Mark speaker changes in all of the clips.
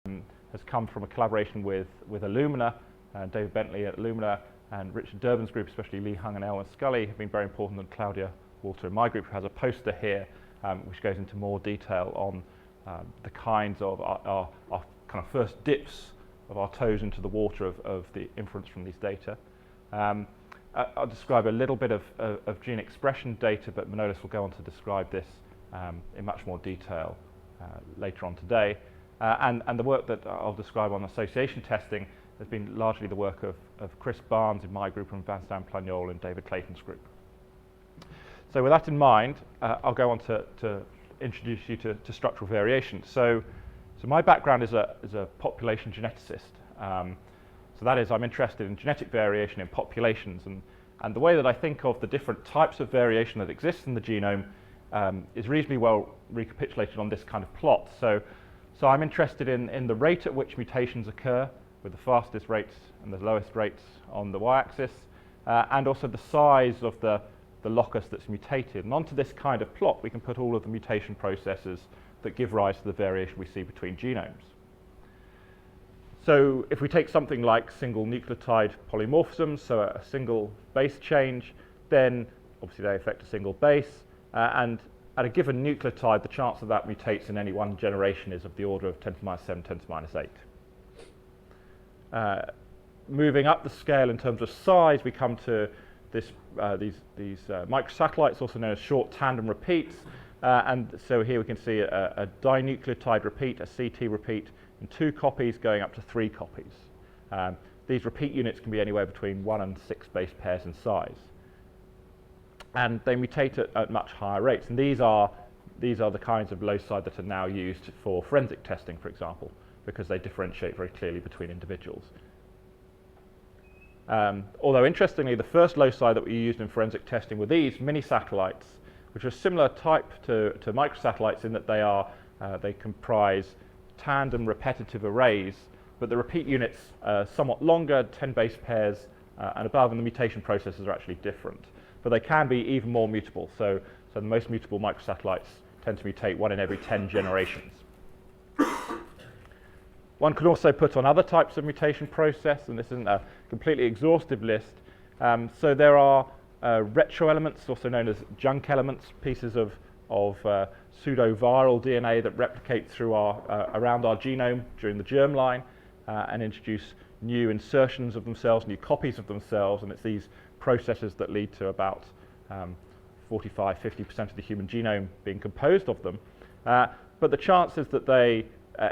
Speaker 1: has come from a collaboration with Illumina, David Bentley at Illumina, and Richard Durbin's group, especially Lee Hung and Elwyn Scully, have been very important, and Claudia Walter in my group, who has a poster here which goes into more detail on the kinds of our kind of first dips of our toes into the water of the inference from these data. I'll describe a little bit of gene expression data, but Manolis will go on to describe this in much more detail later on today. And the work that I'll describe on association testing has been largely the work of Chris Barnes in my group and Vincent Plagnol in David Clayton's group. So with that in mind, I'll go on to introduce you to structural variation. So my background is a population geneticist. So that is, I'm interested in genetic variation in populations, and the way that I think of the different types of variation that exists in the genome is reasonably well recapitulated on this kind of plot. So I'm interested in the rate at which mutations occur, with the fastest rates and the lowest rates on the y-axis, and also the size of the locus that's mutated. And onto this kind of plot, we can put all of the mutation processes that give rise to the variation we see between genomes. So if we take something like single nucleotide polymorphisms, so a single base change, then obviously they affect a single base, and at a given nucleotide, the chance that that mutates in any one generation is of the order of 10 to the minus 7, 10 to the minus 8. Moving up the scale in terms of size, we come to these microsatellites, also known as short tandem repeats. And so here we can see a dinucleotide repeat, a CT repeat, in 2 copies going up to 3 copies. These repeat units can be anywhere between 1 and 6 base pairs in size. And they mutate at much higher rates. And these are the kinds of loci that are now used for forensic testing, for example, because they differentiate very clearly between individuals. Although interestingly, the first loci that we used in forensic testing were these mini-satellites, which are similar type to microsatellites in that they comprise tandem repetitive arrays, but the repeat units are somewhat longer, 10 base pairs and above, and the mutation processes are actually different. But they can be even more mutable. So the most mutable microsatellites tend to mutate 1 in every 10 generations. One can also put on other types of mutation process, and this isn't a completely exhaustive list. So there are retroelements, also known as junk elements, pieces of pseudo-viral DNA that replicate through around our genome during the germline and introduce new insertions of themselves, new copies of themselves, and it's these processes that lead to about 45–50% of the human genome being composed of them. But the chances that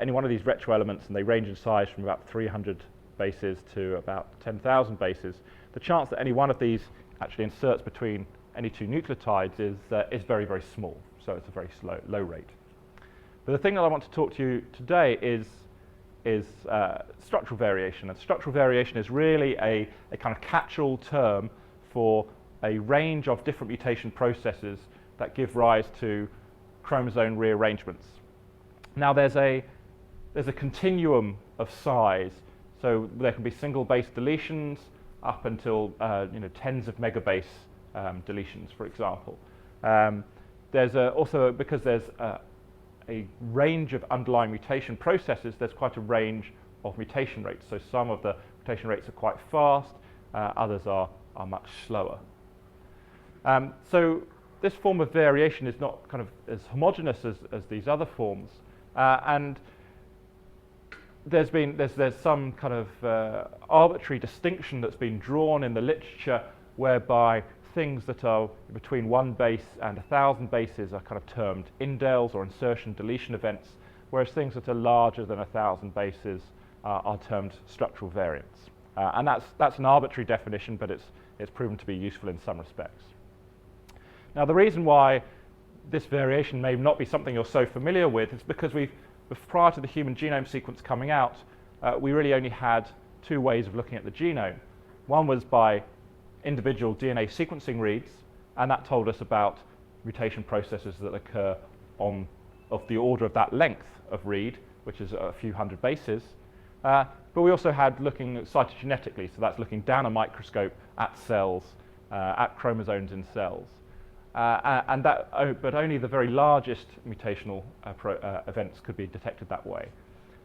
Speaker 1: any one of these retroelements, and they range in size from about 300 bases to about 10,000 bases, the chance that any one of these actually inserts between any 2 nucleotides is very, very small. So it's a very low rate. But the thing that I want to talk to you today is structural variation. And structural variation is really a kind of catch-all term for a range of different mutation processes that give rise to chromosome rearrangements. Now there's a continuum of size, so there can be single base deletions up until tens of megabase deletions, for example. There's also, because there's a range of underlying mutation processes, there's quite a range of mutation rates. So some of the mutation rates are quite fast, others are much slower. So this form of variation is not kind of as homogeneous as these other forms, and there's some kind of arbitrary distinction that's been drawn in the literature whereby things that are between 1 base and 1,000 bases are kind of termed indels or insertion deletion events, whereas things that are larger than 1,000 bases are termed structural variants. And that's an arbitrary definition, but it's proven to be useful in some respects. Now the reason why this variation may not be something you're so familiar with is because prior to the human genome sequence coming out, we really only had 2 ways of looking at the genome. One was by individual DNA sequencing reads, and that told us about mutation processes that occur of the order of that length of read, which is a few hundred bases. But we also had looking cytogenetically, so that's looking down a microscope at cells, at chromosomes in cells. But only the very largest mutational events could be detected that way.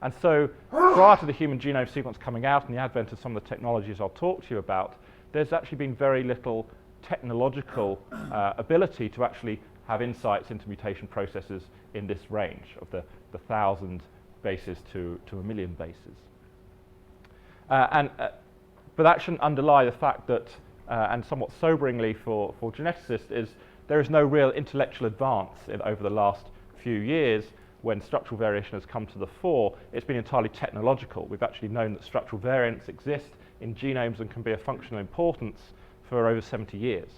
Speaker 1: And so prior to the human genome sequence coming out and the advent of some of the technologies I'll talk to you about, there's actually been very little technological ability to actually have insights into mutation processes in this range of the 1,000 bases to 1 million bases. But that shouldn't underlie the fact that, and somewhat soberingly for geneticists, is there is no real intellectual advance over the last few years. When structural variation has come to the fore, it's been entirely technological. We've actually known that structural variants exist in genomes and can be of functional importance for over 70 years.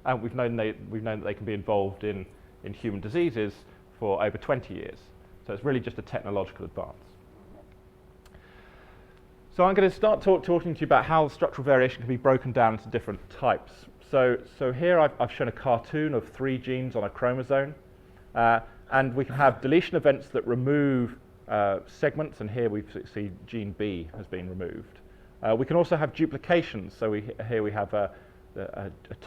Speaker 1: And we've known that they can be involved in human diseases for over 20 years. So it's really just a technological advance. So I'm going to start talking to you about how structural variation can be broken down into different types. So here I've shown a cartoon of 3 genes on a chromosome. And we can have deletion events that remove segments, and here we see gene B has been removed. We can also have duplications. So here we have a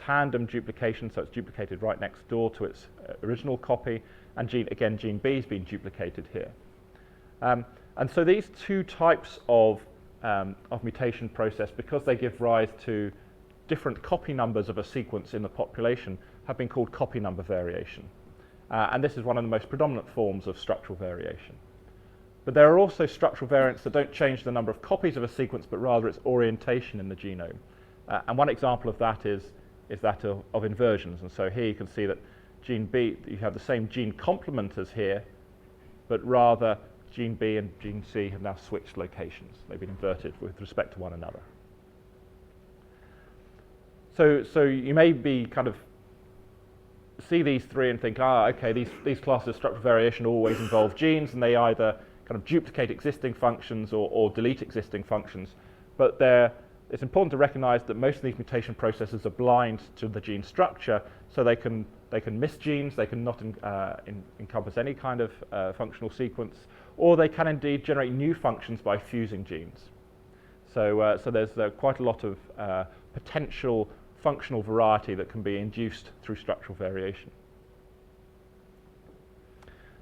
Speaker 1: tandem duplication, so it's duplicated right next door to its original copy, and gene B has been duplicated here. And so these 2 types of mutation process, because they give rise to different copy numbers of a sequence in the population, have been called copy number variation. And this is one of the most predominant forms of structural variation. But there are also structural variants that don't change the number of copies of a sequence, but rather its orientation in the genome. And one example of that is that of inversions. And so here you can see that gene B, you have the same gene complement as here, but rather gene B and gene C have now switched locations. They've been inverted with respect to one another. So you may be kind of see these 3 and think, okay, these classes of structural variation always involve genes, and they either kind of duplicate existing functions or delete existing functions. But it's important to recognize that most of these mutation processes are blind to the gene structure, so they can miss genes, they can not encompass any kind of functional sequence, or they can indeed generate new functions by fusing genes. So there's quite a lot of potential functional variety that can be induced through structural variation.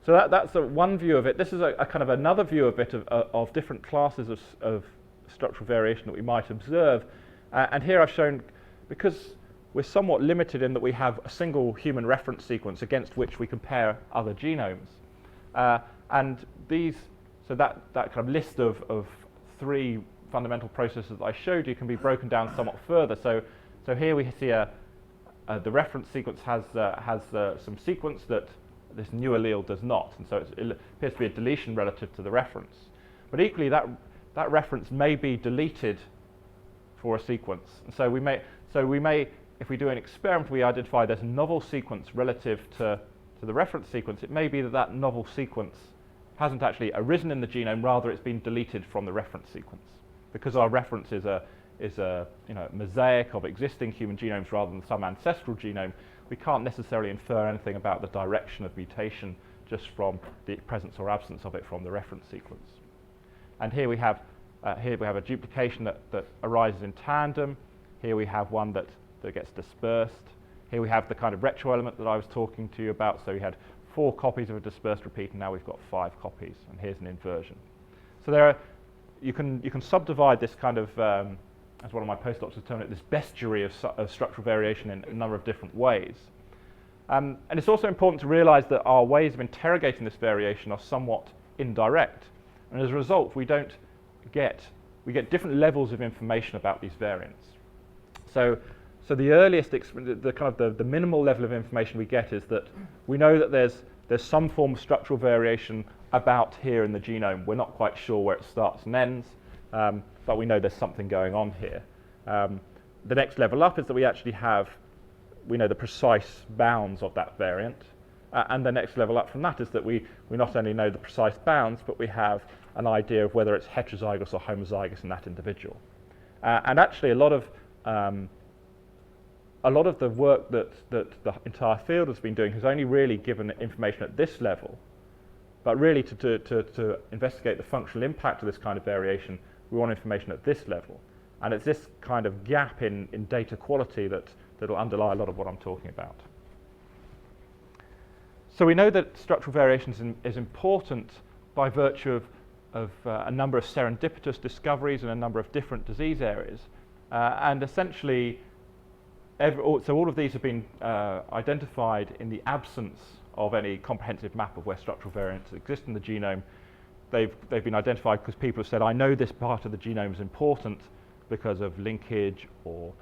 Speaker 1: So that's one view of it. This is a kind of another view of different classes of structural variation that we might observe. And here I've shown, because we're somewhat limited in that we have a single human reference sequence against which we compare other genomes. And that kind of list of 3 fundamental processes that I showed you can be broken down somewhat further. So here we see the reference sequence has some sequence that this new allele does not, and so it appears to be a deletion relative to the reference. But equally, that reference may be deleted for a sequence. And so we may, if we do an experiment, we identify there's a novel sequence relative to the reference sequence. It may be that novel sequence hasn't actually arisen in the genome, rather it's been deleted from the reference sequence, because our reference is a mosaic of existing human genomes rather than some ancestral genome. We can't necessarily infer anything about the direction of mutation just from the presence or absence of it from the reference sequence. And here we have a duplication that arises in tandem. Here we have one that gets dispersed. Here we have the kind of retro element that I was talking to you about. So we had 4 copies of a dispersed repeat, and now we've got 5 copies, and here's an inversion. So you can subdivide this kind of as one of my postdocs has termed it, this bestiary of structural variation in a number of different ways. And it's also important to realize that our ways of interrogating this variation are somewhat indirect. And as a result, we get different levels of information about these variants. So the earliest, the minimal level of information we get is that we know that there's some form of structural variation about here in the genome. We're not quite sure where it starts and ends. But we know there's something going on here. The next level up is that we know the precise bounds of that variant. And the next level up from that is that we not only know the precise bounds, but we have an idea of whether it's heterozygous or homozygous in that individual. And actually a lot of the work that the entire field has been doing has only really given information at this level. But really to investigate the functional impact of this kind of variation, we want information at this level. And it's this kind of gap in data quality that'll underlie a lot of what I'm talking about. So we know that structural variation is important by virtue of a number of serendipitous discoveries in a number of different disease areas. And essentially, so all of these have been identified in the absence of any comprehensive map of where structural variants exist in the genome. They've been identified because people have said, I know this part of the genome is important because of linkage or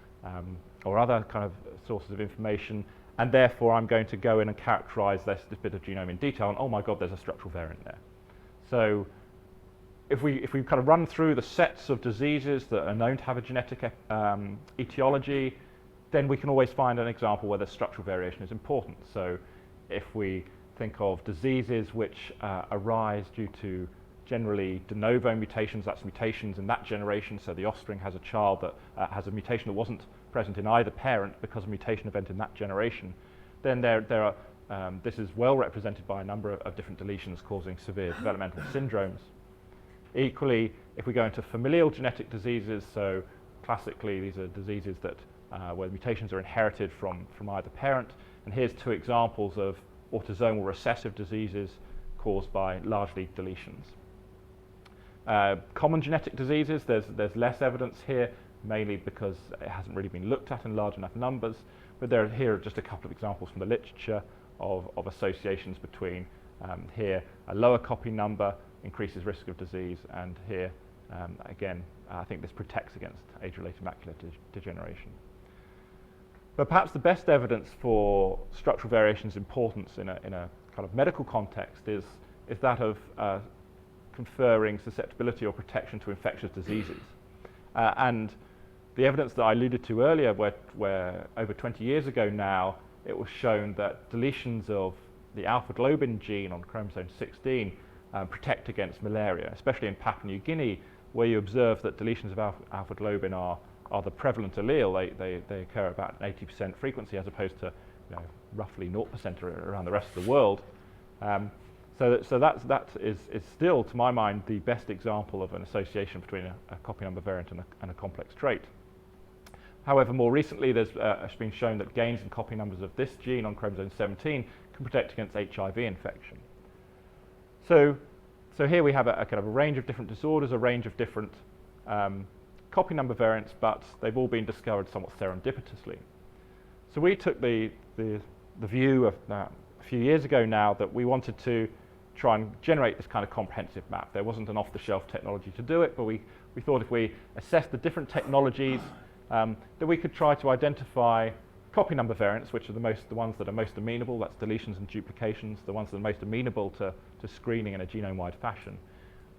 Speaker 1: other kind of sources of information, and therefore I'm going to go in and characterize this bit of genome in detail, and oh my God, there's a structural variant there. So if we kind of run through the sets of diseases that are known to have a genetic etiology, then we can always find an example where the structural variation is important. So if we think of diseases which arise due to generally de novo mutations, that's mutations in that generation, so the offspring has a child that has a mutation that wasn't present in either parent because of a mutation event in that generation, then this is well represented by a number of different deletions causing severe developmental syndromes. Equally, if we go into familial genetic diseases, so classically these are diseases that where mutations are inherited from either parent, and here's two examples of autosomal recessive diseases caused by largely deletions. Common genetic diseases, there's less evidence here, mainly because it hasn't really been looked at in large enough numbers, but here are just a couple of examples from the literature of associations between here a lower copy number increases risk of disease, and here again I think this protects against age-related macular degeneration. But perhaps the best evidence for structural variation's importance in a kind of medical context is that of conferring susceptibility or protection to infectious diseases. And the evidence that I alluded to earlier, where over 20 years ago now, it was shown that deletions of the alpha-globin gene on chromosome 16 protect against malaria, especially in Papua New Guinea, where you observe that deletions of alpha-globin are the prevalent allele. They occur about an 80% frequency as opposed to roughly 0% around the rest of the world. So that is still, to my mind, the best example of an association between a copy number variant and a complex trait. However, more recently there's been shown that gains in copy numbers of this gene on chromosome 17 can protect against HIV infection. So here we have a kind of a range of different disorders, a range of different copy number variants, but they've all been discovered somewhat serendipitously. So we took the view of a few years ago now that we wanted to try and generate this kind of comprehensive map. There wasn't an off-the-shelf technology to do it, but we thought if we assessed the different technologies, that we could try to identify copy number variants, which are the ones that are most amenable, that's deletions and duplications, the ones that are most amenable to screening in a genome-wide fashion.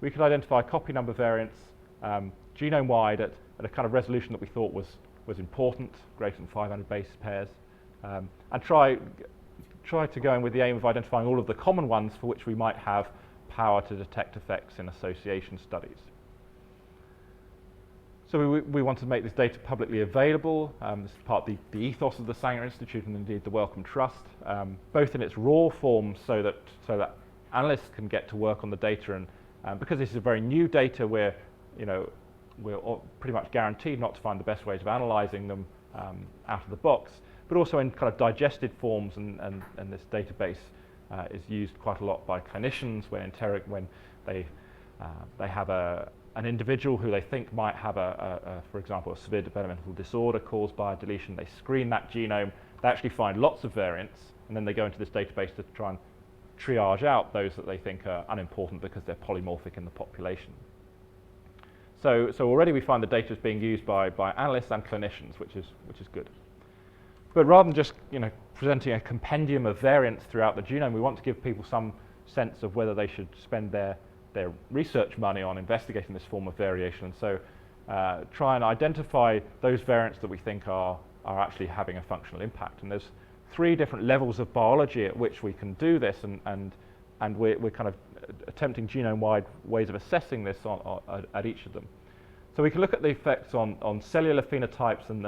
Speaker 1: We could identify copy number variants genome-wide at a kind of resolution that we thought was important, greater than 500 base pairs, and try to go in with the aim of identifying all of the common ones for which we might have power to detect effects in association studies. So we want to make this data publicly available. This is part of the ethos of the Sanger Institute and indeed the Wellcome Trust, both in its raw form so that analysts can get to work on the data, and because this is very new data, we're pretty much guaranteed not to find the best ways of analysing them out of the box, but also in kind of digested forms, and this database is used quite a lot by clinicians when they have an individual who they think might have for example, a severe developmental disorder caused by a deletion. They screen that genome, they actually find lots of variants, and then they go into this database to try and triage out those that they think are unimportant because they're polymorphic in the population. So already we find the data is being used by analysts and clinicians, which is good. But rather than just presenting a compendium of variants throughout the genome, we want to give people some sense of whether they should spend their research money on investigating this form of variation, and so try and identify those variants that we think are actually having a functional impact. And there's 3 different levels of biology at which we can do this, and we're kind of attempting genome-wide ways of assessing this at each of them. So we can look at the effects on cellular phenotypes, and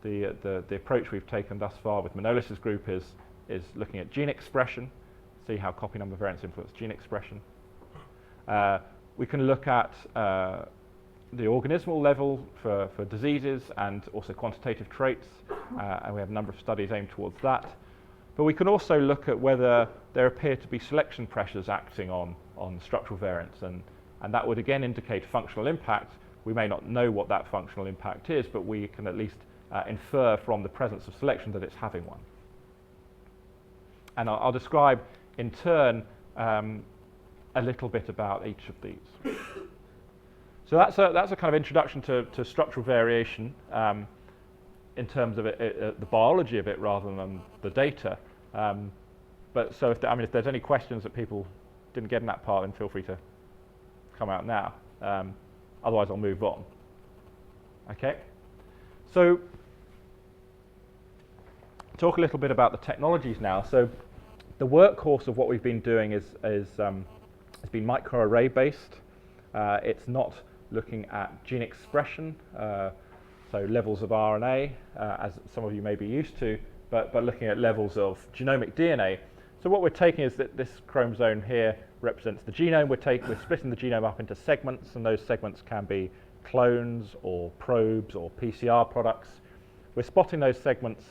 Speaker 1: the approach we've taken thus far with Manolis's group is looking at gene expression, see how copy number variants influence gene expression. We can look at the organismal level for diseases and also quantitative traits, and we have a number of studies aimed towards that. But we can also look at whether there appear to be selection pressures acting on structural variants, and and that would again indicate functional impact. We may not know what that functional impact is, but we can at least infer from the presence of selection that it's having one. And I'll describe in turn a little bit about each of these. So that's a kind of introduction to structural variation in terms of the biology of it rather than the data. But so if there's any questions that people didn't get in that part, then feel free to come out now. Otherwise, I'll move on. Okay. So talk a little bit about the technologies now. So the workhorse of what we've been doing has been microarray based. It's not looking at gene expression, so levels of RNA, as some of you may be used to, but looking at levels of genomic DNA. So what we're taking is that this chromosome here represents the genome. We're splitting the genome up into segments, and those segments can be clones or probes or PCR products. We're spotting those segments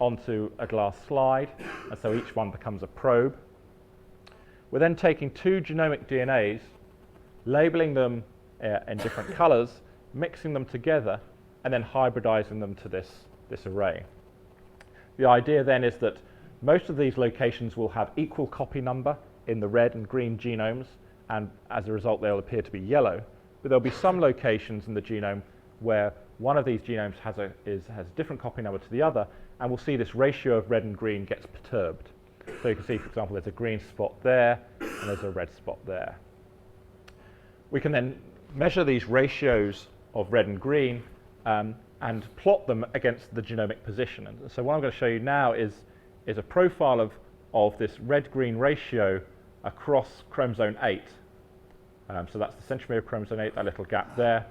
Speaker 1: onto a glass slide, and so each one becomes a probe. We're then taking two genomic DNAs, labeling them in different colors, mixing them together, and then hybridizing them to this array. The idea then is that most of these locations will have equal copy number in the red and green genomes, and as a result they'll appear to be yellow. But there'll be some locations in the genome where one of these genomes has different copy number to the other, and we'll see this ratio of red and green gets perturbed. So you can see, for example, there's a green spot there, and there's a red spot there. We can then measure these ratios of red and green and plot them against the genomic position. And so what I'm going to show you now is a profile of this red-green ratio across chromosome 8. So that's the centromere of chromosome 8, that little gap there.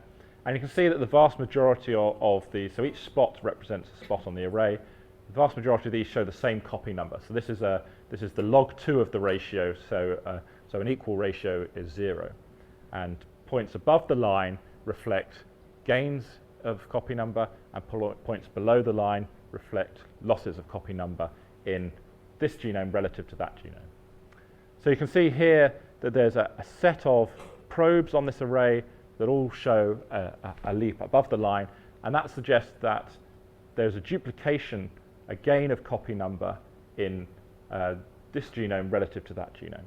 Speaker 1: And you can see that the vast majority of these, so each spot represents a spot on the array. The vast majority of these show the same copy number. So this is the log 2 of the ratio, so an equal ratio is 0. And points above the line reflect gains of copy number, and points below the line reflect losses of copy number in this genome relative to that genome. So you can see here that there's a set of probes on this array that all show a leap above the line, and that suggests that there's a duplication, a gain of copy number in this genome relative to that genome.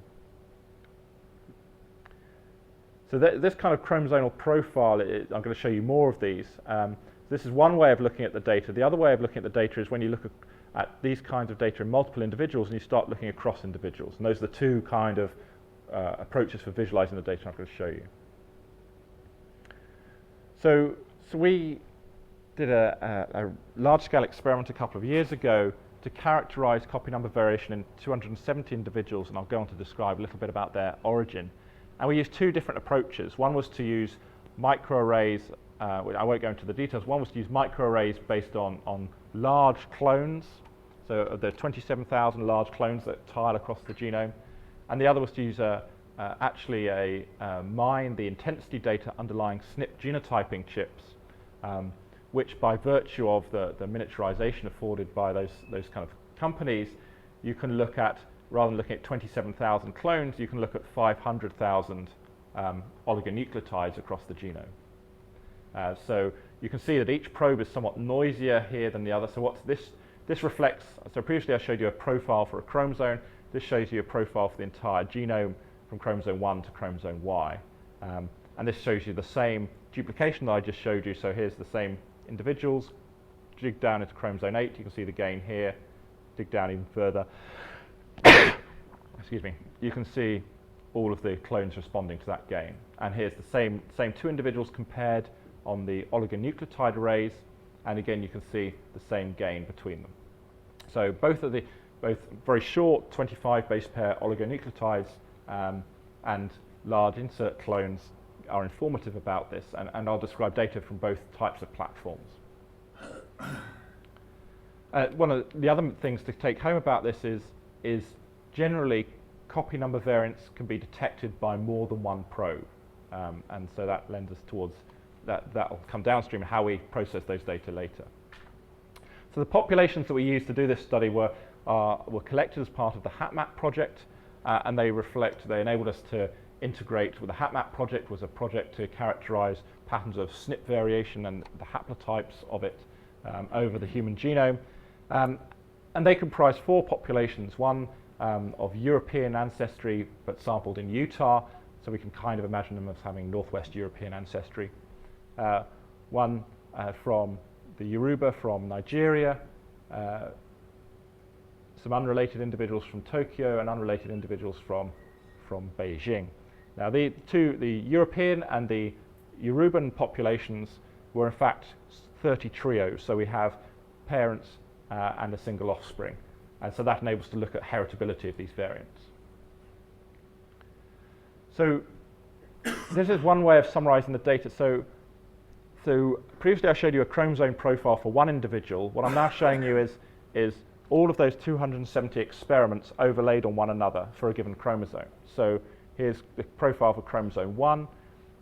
Speaker 1: So this kind of chromosomal profile, I'm going to show you more of these. This is one way of looking at the data. The other way of looking at the data is when you look at these kinds of data in multiple individuals and you start looking across individuals. And those are the two kind of approaches for visualizing the data I'm going to show you. So we did a large-scale experiment a couple of years ago to characterize copy number variation in 270 individuals, and I'll go on to describe a little bit about their origin. And we used two different approaches. One was to use microarrays, I won't go into the details. One was to use microarrays based on large clones, so there are 27,000 large clones that tile across the genome. And the other was to use mine the intensity data underlying SNP genotyping chips, which by virtue of the miniaturization afforded by those kind of companies, you can look at, rather than looking at 27,000 clones, you can look at 500,000 oligonucleotides across the genome. So you can see that each probe is somewhat noisier here than the other. So what's this reflects, so previously I showed you a profile for a chromosome. This shows you a profile for the entire genome from chromosome 1 to chromosome Y. And this shows you the same duplication that I just showed you. So here's the same individuals. Dig down into chromosome 8, you can see the gain here. Dig down even further. Excuse me. You can see all of the clones responding to that gain. And here's the same two individuals compared on the oligonucleotide arrays, and again you can see the same gain between them. So both very short 25 base pair oligonucleotides and large insert clones are informative about this, and I'll describe data from both types of platforms. One of the other things to take home about this is generally copy number variants can be detected by more than one probe, and so that lends us towards that will come downstream in how we process those data later. So the populations that we used to do this study were collected as part of the HapMap project, and they enabled us to integrate with the HapMap project, was a project to characterize patterns of SNP variation and the haplotypes of it over the human genome. And they comprise 4 populations, one of European ancestry but sampled in Utah, so we can kind of imagine them as having Northwest European ancestry. One from the Yoruba from Nigeria, some unrelated individuals from Tokyo and unrelated individuals from Beijing. Now the European and the Yoruban populations were in fact 30 trios, so we have parents and a single offspring, and so that enables us to look at heritability of these variants. So this is one way of summarizing the data. So previously I showed you a chromosome profile for one individual. What I'm now showing you is all of those 270 experiments overlaid on one another for a given chromosome. So here's the profile for chromosome 1.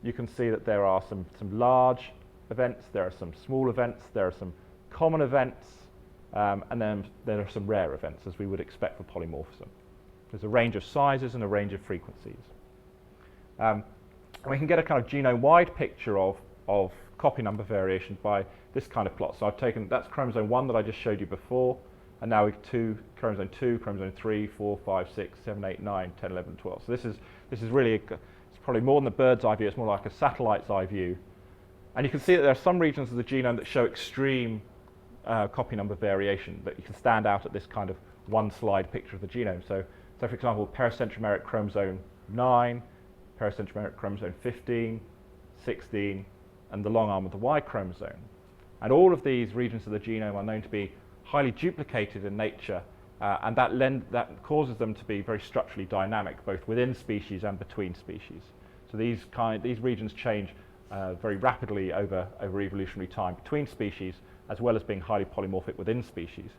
Speaker 1: You can see that there are some large events, there are some small events, there are some common events, and then there are some rare events, as we would expect for polymorphism. There's a range of sizes and a range of frequencies. We can get a kind of genome-wide picture of copy number variation by this kind of plot. So I've taken, that's chromosome 1 that I just showed you before, and now we have chromosome 2, chromosome 3, 4, 5, 6, 7, 8, 9, 10, 11, 12. So this is really, it's probably more than a bird's eye view, it's more like a satellite's eye view. And you can see that there are some regions of the genome that show extreme copy number variation that you can stand out at this kind of one slide picture of the genome. So for example, pericentromeric chromosome 9, pericentromeric chromosome 15, 16, and the long arm of the Y chromosome. And all of these regions of the genome are known to be highly duplicated in nature, and that causes them to be very structurally dynamic, both within species and between species. So these regions change very rapidly over evolutionary time between species, as well as being highly polymorphic within species.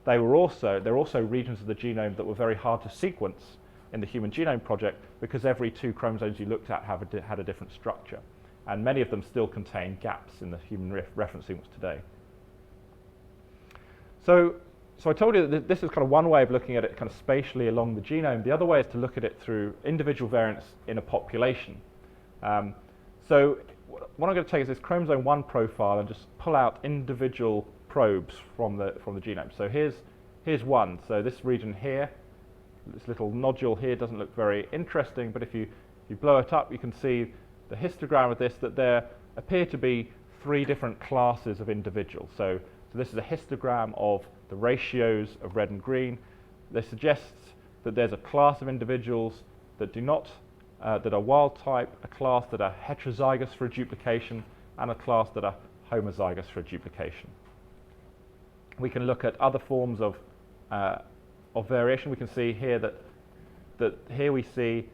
Speaker 1: There are also regions of the genome that were very hard to sequence in the Human Genome Project because every 2 chromosomes you looked at had a different structure, and many of them still contain gaps in the human reference sequence today. So I told you that this is kind of one way of looking at it kind of spatially along the genome. The other way is to look at it through individual variants in a population. So what I'm going to take is this chromosome 1 profile and just pull out individual probes from the genome. So here's one. So this region here, this little nodule here doesn't look very interesting, but if you blow it up, you can see the histogram of this, that there appear to be 3 different classes of individuals. So this is a histogram of the ratios of red and green. This suggests that there's a class of individuals that that are wild type, a class that are heterozygous for a duplication, and a class that are homozygous for a duplication. We can look at other forms of variation. We can see here that here we see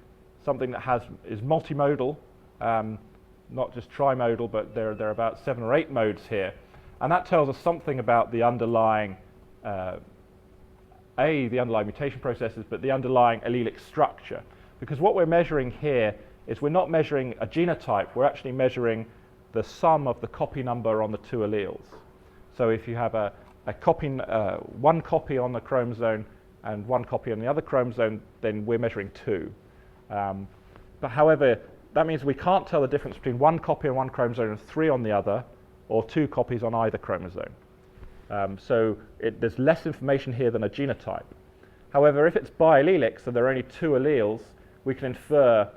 Speaker 1: something that is multimodal, not just trimodal, but there are about 7 or 8 modes here. And that tells us something about the underlying, the underlying mutation processes, but the underlying allelic structure. Because what we're measuring here is we're not measuring a genotype, we're actually measuring the sum of the copy number on the 2 alleles. So if you have one copy on the chromosome and one copy on the other chromosome, then we're measuring 2. But however, that means we can't tell the difference between one copy on one chromosome and 3 on the other, or 2 copies on either chromosome. So there's less information here than a genotype. However, if it's biallelic, so there are only 2 alleles, we can infer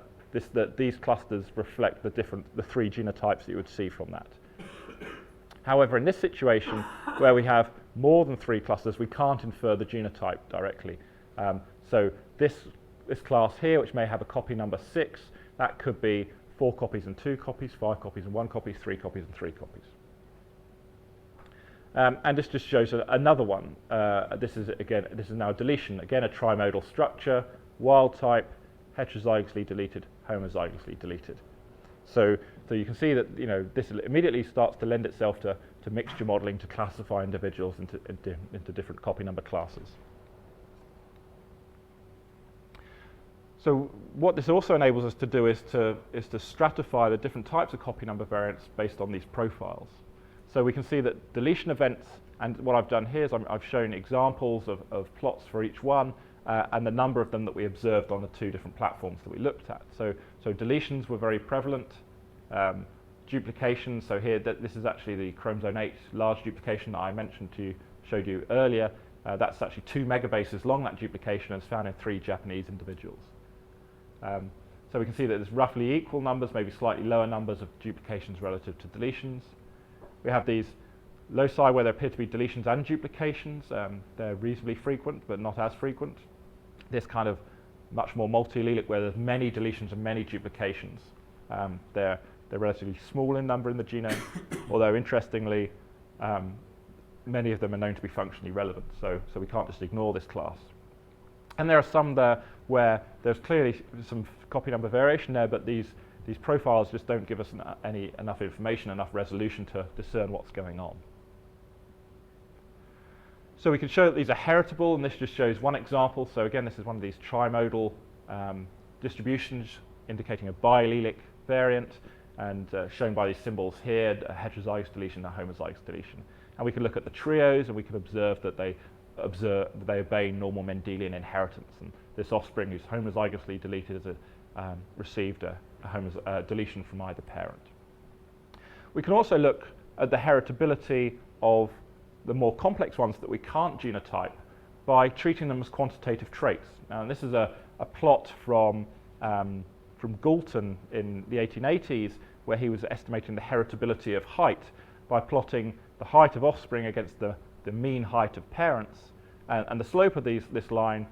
Speaker 1: that these clusters reflect the 3 genotypes that you would see from that. However, in this situation, where we have more than 3 clusters, we can't infer the genotype directly. So this class here, which may have a copy number 6, that could be 4 copies and 2 copies, 5 copies and 1 copy, 3 copies and 3 copies. And this just shows another one. This is now a deletion. Again, a trimodal structure, wild type, heterozygously deleted, homozygously deleted. So you can see that this immediately starts to lend itself to mixture modeling to classify individuals into different copy number classes. So what this also enables us to do is to stratify the different types of copy number variants based on these profiles. So we can see that deletion events, and what I've done here is I've shown examples of plots for each one, and the number of them that we observed on the 2 different platforms that we looked at. So deletions were very prevalent. Duplications, so here this is actually the chromosome 8 large duplication that I showed you earlier. That's actually 2 megabases long, that duplication, and it's found in 3 Japanese individuals. So we can see that there's roughly equal numbers, maybe slightly lower numbers of duplications relative to deletions. We have these loci where there appear to be deletions and duplications. They're reasonably frequent, but not as frequent. This kind of much more multi-allelic where there's many deletions and many duplications. They're relatively small in number in the genome, although interestingly, many of them are known to be functionally relevant, so we can't just ignore this class. And there are some there where there's clearly some copy number variation there, but these profiles just don't give us enough information, enough resolution to discern what's going on. So we can show that these are heritable, and this just shows one example. So again, this is one of these trimodal distributions indicating a biallelic variant, and shown by these symbols here, a heterozygous deletion and a homozygous deletion. And we can look at the trios, and we can observe that they obey normal Mendelian inheritance, and this offspring who's homozygously deleted received a deletion from either parent. We can also look at the heritability of the more complex ones that we can't genotype by treating them as quantitative traits. Now, this is a plot from Galton in the 1880s, where he was estimating the heritability of height by plotting the height of offspring against the mean height of parents, and the slope of this line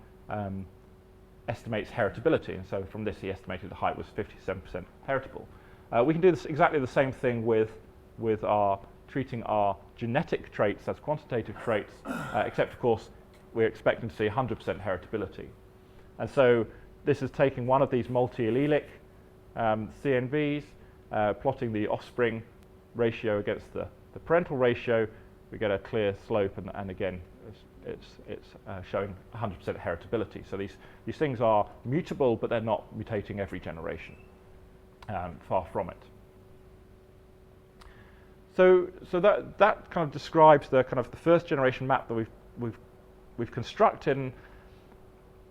Speaker 1: estimates heritability, and so from this he estimated the height was 57% heritable. We can do exactly the same thing with treating our genetic traits as quantitative traits, except of course we're expecting to see 100% heritability. And so this is taking one of these multi-allelic CNVs, plotting the offspring ratio against the parental ratio. We get a clear slope, and again it's showing 100% heritability. So these things are mutable, but they're not mutating every generation. Far from it. So that kind of describes the first generation map that we've constructed. And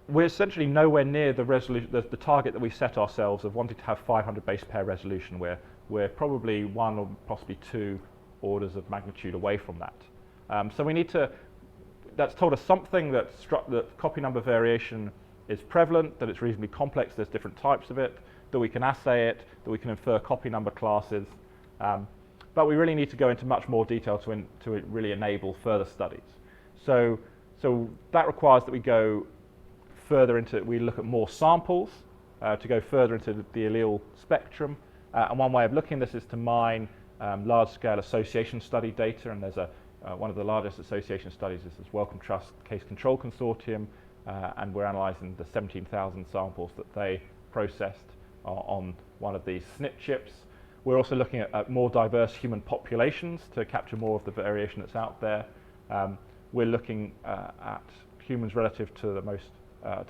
Speaker 1: we're essentially nowhere near the target that we set ourselves of wanting to have 500 base pair resolution. We're probably 1 or possibly 2 orders of magnitude away from that. So we need to. That's told us something that copy number variation is prevalent, that it's reasonably complex. There's different types of it, that we can assay it, that we can infer copy number classes. But we really need to go into much more detail to really enable further studies. So that requires that we go further into, we look at more samples to go further into the allele spectrum. And one way of looking at this is to mine large-scale association study data, and there's one of the largest association studies is this Wellcome Trust Case Control Consortium, and we're analysing the 17,000 samples that they processed on one of these SNP chips. We're also looking at more diverse human populations to capture more of the variation that's out there. We're looking at humans relative to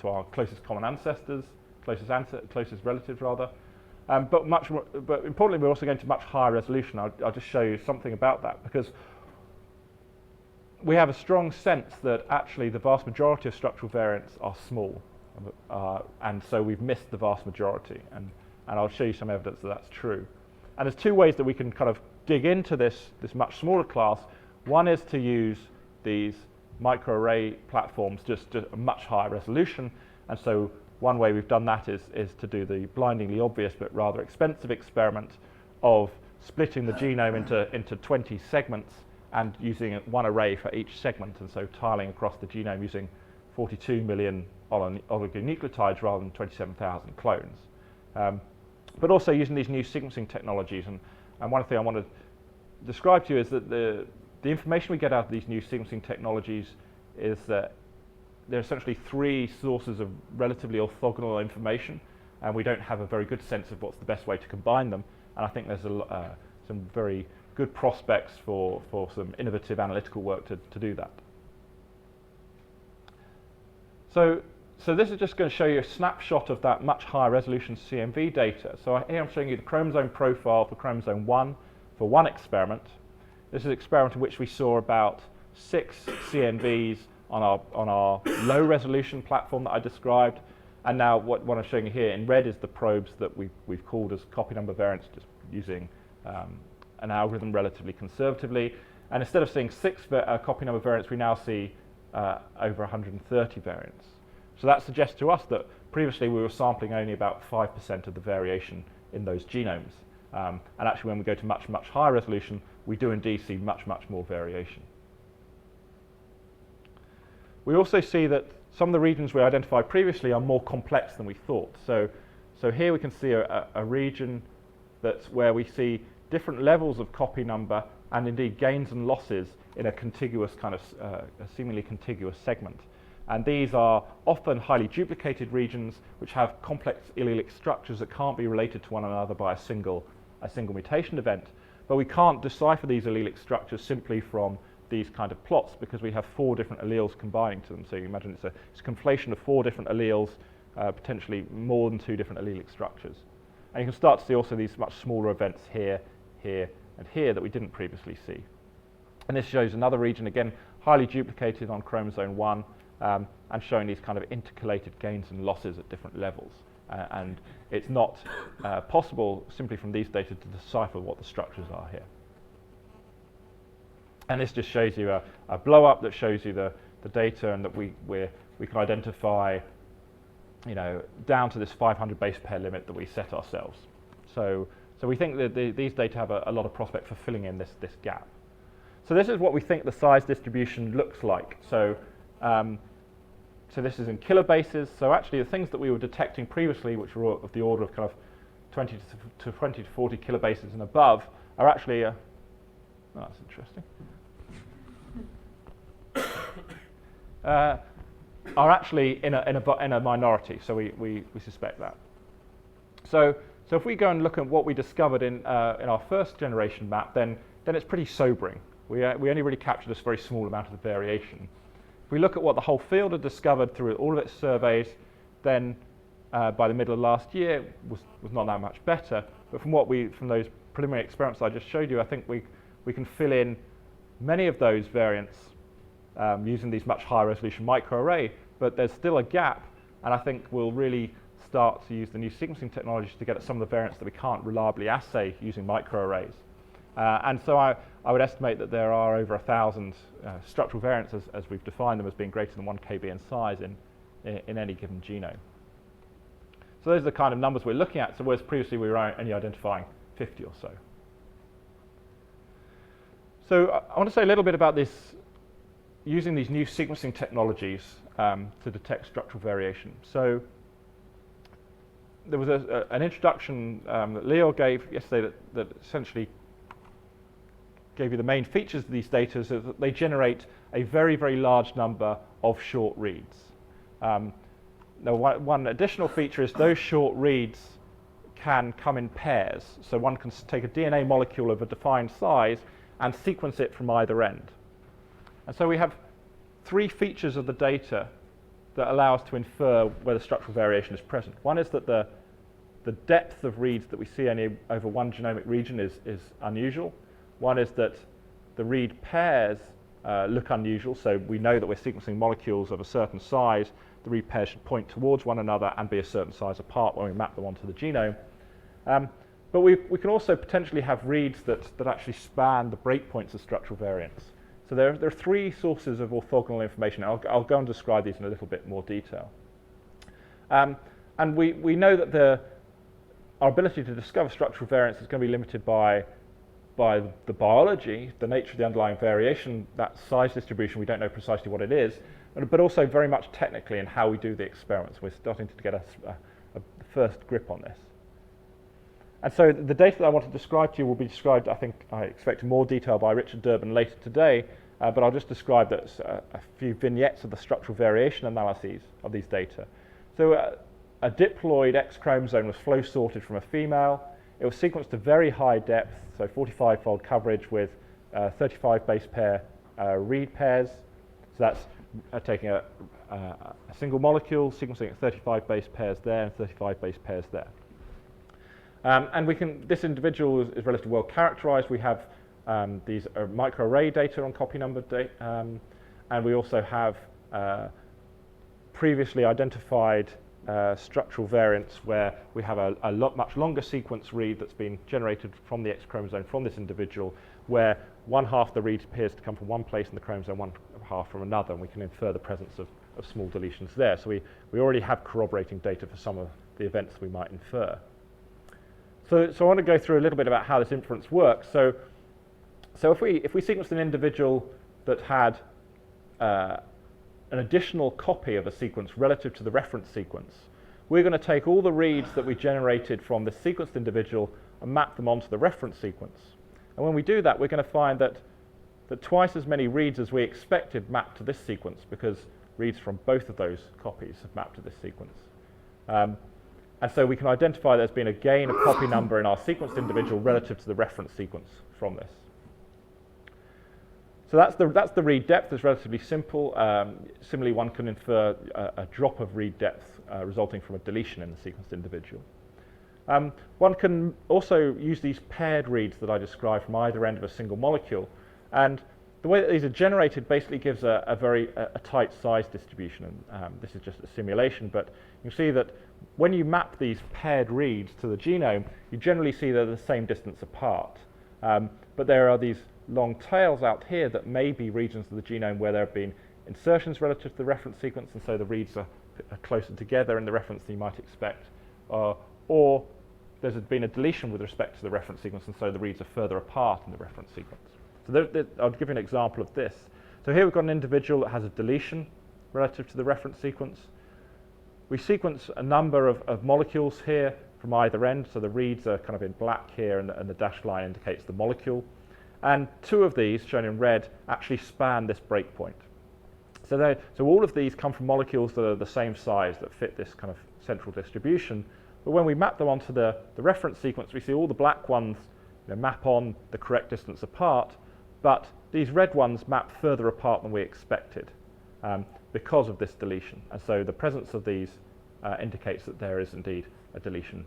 Speaker 1: to our closest common ancestors, closest relatives rather. But importantly, we're also going to much higher resolution. I'll just show you something about that, because we have a strong sense that actually the vast majority of structural variants are small, and so we've missed the vast majority, and I'll show you some evidence that that's true. And there's 2 ways that we can kind of dig into this much smaller class. One is to use these microarray platforms just a much higher resolution, and so one way we've done that is to do the blindingly obvious but rather expensive experiment of splitting the genome into 20 segments and using 1 array for each segment, and so tiling across the genome using 42 million oligonucleotides rather than 27,000 clones. But also using these new sequencing technologies, and one thing I want to describe to you is that the information we get out of these new sequencing technologies is that there are essentially 3 sources of relatively orthogonal information, and we don't have a very good sense of what's the best way to combine them, and I think there's some very good prospects for some innovative analytical work to do that. So this is just going to show you a snapshot of that much higher resolution CMV data. So here I'm showing you the chromosome profile for chromosome 1 for one experiment. This is an experiment in which we saw about 6 CNVs on our low resolution platform that I described. And now what I'm showing you here in red is the probes that we've called as copy number variants, just using an algorithm relatively conservatively. And instead of seeing 6 copy number variants, we now see over 130 variants. So that suggests to us that previously we were sampling only about 5% of the variation in those genomes. And actually when we go to much, much higher resolution, we do indeed see much, much more variation. We also see that some of the regions we identified previously are more complex than we thought. So here we can see a region that's where we see different levels of copy number and indeed gains and losses in a contiguous kind of a seemingly contiguous segment. And these are often highly duplicated regions which have complex allelic structures that can't be related to one another by a single mutation event. But we can't decipher these allelic structures simply from these kind of plots because we have 4 different alleles combining to them. So you imagine it's a conflation of 4 different alleles, potentially more than 2 different allelic structures. And you can start to see also these much smaller events here, here, and here that we didn't previously see. And this shows another region, again, highly duplicated on chromosome 1, and showing these kind of intercalated gains and losses at different levels. And it's not possible simply from these data to decipher what the structures are here. And this just shows you a blow-up that shows you the data, and that we can identify, you know, down to this 500 base pair limit that we set ourselves. So we think that these data have a lot of prospect for filling in this gap. So this is what we think the size distribution looks like. So this is in kilobases. So actually the things that we were detecting previously, which were of the order of kind of 20 to 40 kilobases and above, are actually, oh, that's interesting, are actually in a minority. So we suspect that. So if we go and look at what we discovered in our first generation map, then it's pretty sobering. We only really captured this very small amount of the variation. If we look at what the whole field had discovered through all of its surveys, then by the middle of last year was not that much better. But from those preliminary experiments I just showed you, I think we can fill in many of those variants using these much higher resolution microarray. But there's still a gap, and I think we'll really start to use the new sequencing technologies to get at some of the variants that we can't reliably assay using microarrays. And so I would estimate that there are over 1,000 structural variants as we've defined them as being greater than 1 kb in size in any given genome. So those are the kind of numbers we're looking at, so whereas previously we were only identifying 50 or so. So I want to say a little bit about this, using these new sequencing technologies to detect structural variation. So there was an introduction that Leo gave yesterday that essentially gave you the main features of these data, so that they generate a very, very large number of short reads. Now, one additional feature is those short reads can come in pairs. So one can take a DNA molecule of a defined size and sequence it from either end. And so we have 3 features of the data that allow us to infer whether structural variation is present. One is that the depth of reads that we see only over one genomic region is unusual. One is that the read pairs look unusual, so we know that we're sequencing molecules of a certain size. The read pairs should point towards one another and be a certain size apart when we map them onto the genome. But we can also potentially have reads that actually span the breakpoints of structural variants. So there are 3 sources of orthogonal information. I'll go and describe these in a little bit more detail. And we know that our ability to discover structural variants is going to be limited by the biology, the nature of the underlying variation, that size distribution, we don't know precisely what it is, but also very much technically in how we do the experiments. We're starting to get a first grip on this. And so the data that I want to describe to you will be described, I expect in more detail by Richard Durbin later today, but I'll just describe a few vignettes of the structural variation analyses of these data. So a diploid X chromosome was flow sorted from a female. It was sequenced to very high depth, so 45-fold coverage with 35 base pair read pairs. So that's taking a single molecule, sequencing at 35 base pairs there and 35 base pairs there. And this individual is relatively well characterized. We have these microarray data on copy number and we also have previously identified structural variants where we have a much longer sequence read that's been generated from the X chromosome from this individual, where one half of the read appears to come from one place in the chromosome, one half from another, and we can infer the presence of small deletions there. So we already have corroborating data for some of the events we might infer. So I want to go through a little bit about how this inference works. So if we sequenced an individual that had an additional copy of a sequence relative to the reference sequence, we're going to take all the reads that we generated from the sequenced individual and map them onto the reference sequence. And when we do that, we're going to find that twice as many reads as we expected mapped to this sequence, because reads from both of those copies have mapped to this sequence. And so we can identify there's been a gain of copy number in our sequenced individual relative to the reference sequence from this. So that's the read depth. It's relatively simple. Similarly, one can infer a drop of read depth resulting from a deletion in the sequenced individual. One can also use these paired reads that I described from either end of a single molecule. And the way that these are generated basically gives a very tight size distribution. And this is just a simulation, but you can see that when you map these paired reads to the genome, you generally see they're the same distance apart. But there are these long tails out here that may be regions of the genome where there have been insertions relative to the reference sequence, and so the reads are closer together in the reference than you might expect. Or there's been a deletion with respect to the reference sequence, and so the reads are further apart in the reference sequence. So I'll give you an example of this. So here we've got an individual that has a deletion relative to the reference sequence. We sequence a number of molecules here from either end, so the reads are kind of in black here, and the dashed line indicates the molecule. And two of these, shown in red, actually span this breakpoint. So all of these come from molecules that are the same size, that fit this kind of central distribution. But when we map them onto the reference sequence, we see all the black ones map on the correct distance apart, but these red ones map further apart than we expected because of this deletion. And so the presence of these indicates that there is indeed a deletion.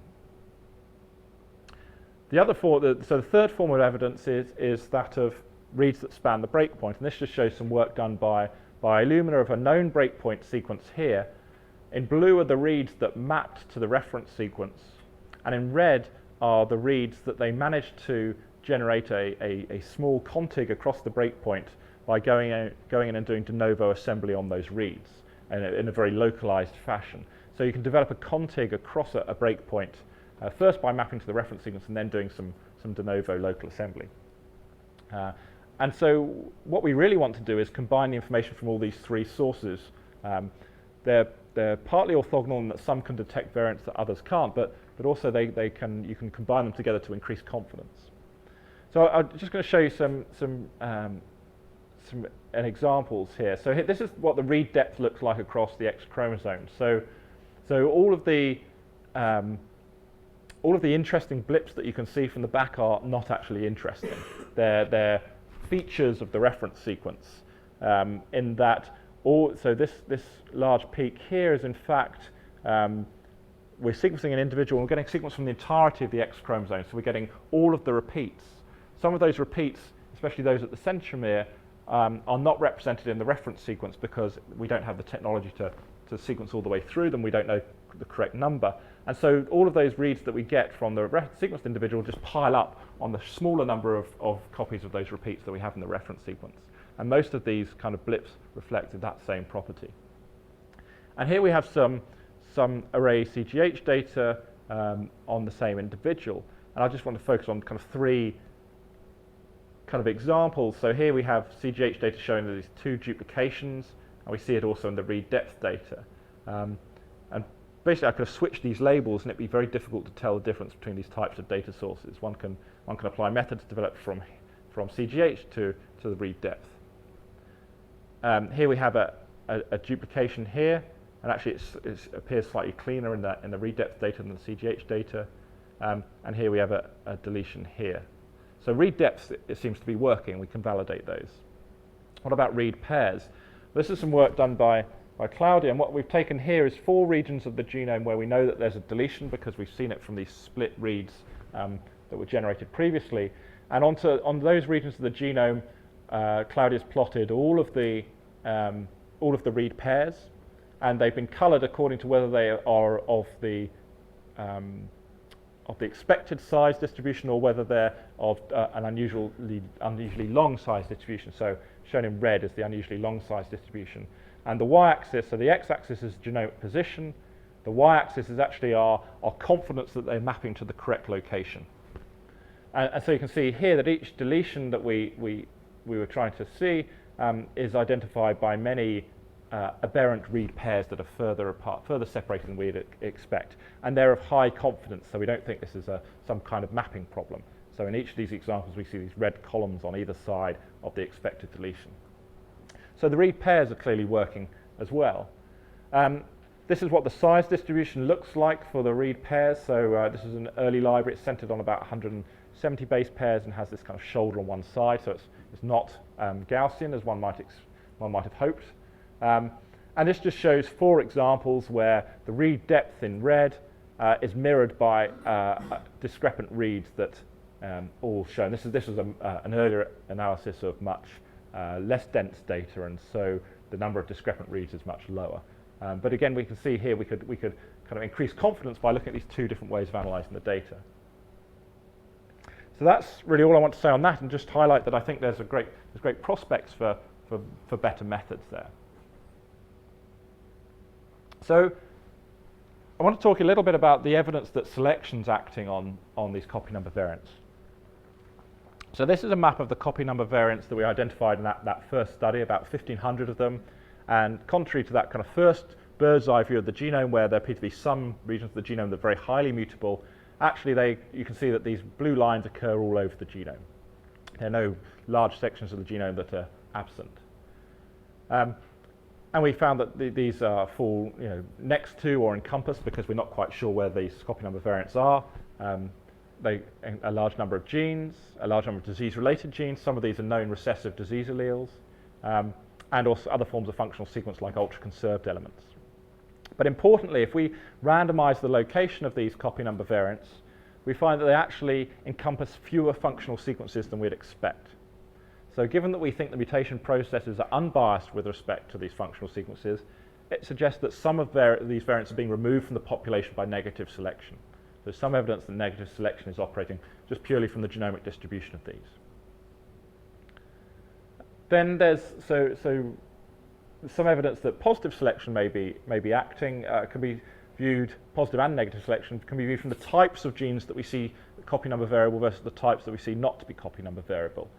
Speaker 1: So the third form of evidence is that of reads that span the breakpoint. And this just shows some work done by Illumina of a known breakpoint sequence here. In blue are the reads that mapped to the reference sequence, and in red are the reads that they managed to generate a small contig across the breakpoint by going in and doing de novo assembly on those reads in a very localized fashion. So you can develop a contig across a breakpoint first by mapping to the reference sequence and then doing some de novo local assembly. And so what we really want to do is combine the information from all these three sources. They're partly orthogonal in that some can detect variants that others can't, but also you can combine them together to increase confidence. So I'm just going to show you some examples here. So this is what the read depth looks like across the X chromosomes. So all of the interesting blips that you can see from the back are not actually interesting. They're features of the reference sequence. In that, so this large peak here is in fact we're sequencing an individual, and we're getting sequence from the entirety of the X chromosome. So we're getting all of the repeats. Some of those repeats, especially those at the centromere, are not represented in the reference sequence because we don't have the technology to sequence all the way through them. We don't know the correct number. And so all of those reads that we get from the sequenced individual just pile up on the smaller number of copies of those repeats that we have in the reference sequence. And most of these kind of blips reflected that same property. And here we have some array CGH data on the same individual. And I just want to focus on kind of three kind of examples. So here we have CGH data showing these two duplications, and we see it also in the read depth data. And basically I could have switched these labels and it'd be very difficult to tell the difference between these types of data sources. One can apply methods developed from CGH to the read depth. Here we have a duplication here, and actually it appears slightly cleaner in the read depth data than the CGH data. And here we have a deletion here. So read depth, it seems to be working. We can validate those. What about read pairs? This is some work done by Claudia, and what we've taken here is 4 regions of the genome where we know that there's a deletion because we've seen it from these split reads that were generated previously. And on those regions of the genome, Claudia's plotted all of the all of the read pairs, and they've been coloured according to whether they are of the expected size distribution or whether they're of an unusually long size distribution. So shown in red is the unusually long size distribution. And the y-axis, so the x-axis is genomic position, the y-axis is actually our confidence that they're mapping to the correct location. And so you can see here that each deletion that we were trying to see is identified by many aberrant read pairs that are further apart, further separated than we'd expect. And they're of high confidence, so we don't think this is some kind of mapping problem. So in each of these examples, we see these red columns on either side of the expected deletion. So the read pairs are clearly working as well. This is what the size distribution looks like for the read pairs. So this is an early library. It's centered on about 170 base pairs and has this kind of shoulder on one side. So it's not Gaussian, as one might have hoped. And this just shows 4 examples where the read depth in red is mirrored by discrepant reads that all shown. This is an earlier analysis of much less dense data, and so the number of discrepant reads is much lower. But again, we can see here we could kind of increase confidence by looking at these 2 different ways of analysing the data. So that's really all I want to say on that, and just highlight that I think there's great prospects for better methods there. So I want to talk a little bit about the evidence that selection's acting on these copy number variants. So this is a map of the copy number variants that we identified in that first study, about 1,500 of them. And contrary to that kind of first bird's eye view of the genome, where there appear to be some regions of the genome that are very highly mutable, actually you can see that these blue lines occur all over the genome. There are no large sections of the genome that are absent. And we found that these fall next to or encompass, because we're not quite sure where these copy number variants are. A large number of genes, a large number of disease-related genes. Some of these are known recessive disease alleles, and also other forms of functional sequence like ultra-conserved elements. But importantly, if we randomize the location of these copy number variants, we find that they actually encompass fewer functional sequences than we'd expect. So given that we think the mutation processes are unbiased with respect to these functional sequences, it suggests that some of these variants are being removed from the population by negative selection. There's some evidence that negative selection is operating just purely from the genomic distribution of these. Then there's some evidence that positive selection may be acting, can be viewed, positive and negative selection can be viewed from the types of genes that we see copy number variable versus the types that we see not to be copy number variable.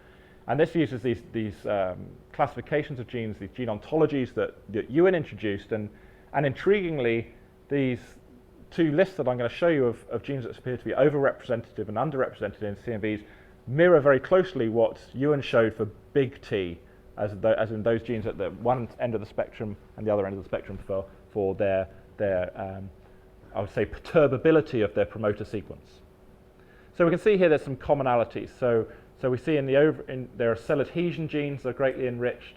Speaker 1: And this uses these classifications of genes, these gene ontologies that Ewan introduced, and intriguingly, these 2 lists that I'm going to show you of genes that appear to be overrepresented and underrepresented in CNVs mirror very closely what Ewan showed for big T, as in those genes at the one end of the spectrum and the other end of the spectrum for their I would say perturbability of their promoter sequence. So we can see here there's some commonalities. So we see there are cell adhesion genes that are greatly enriched.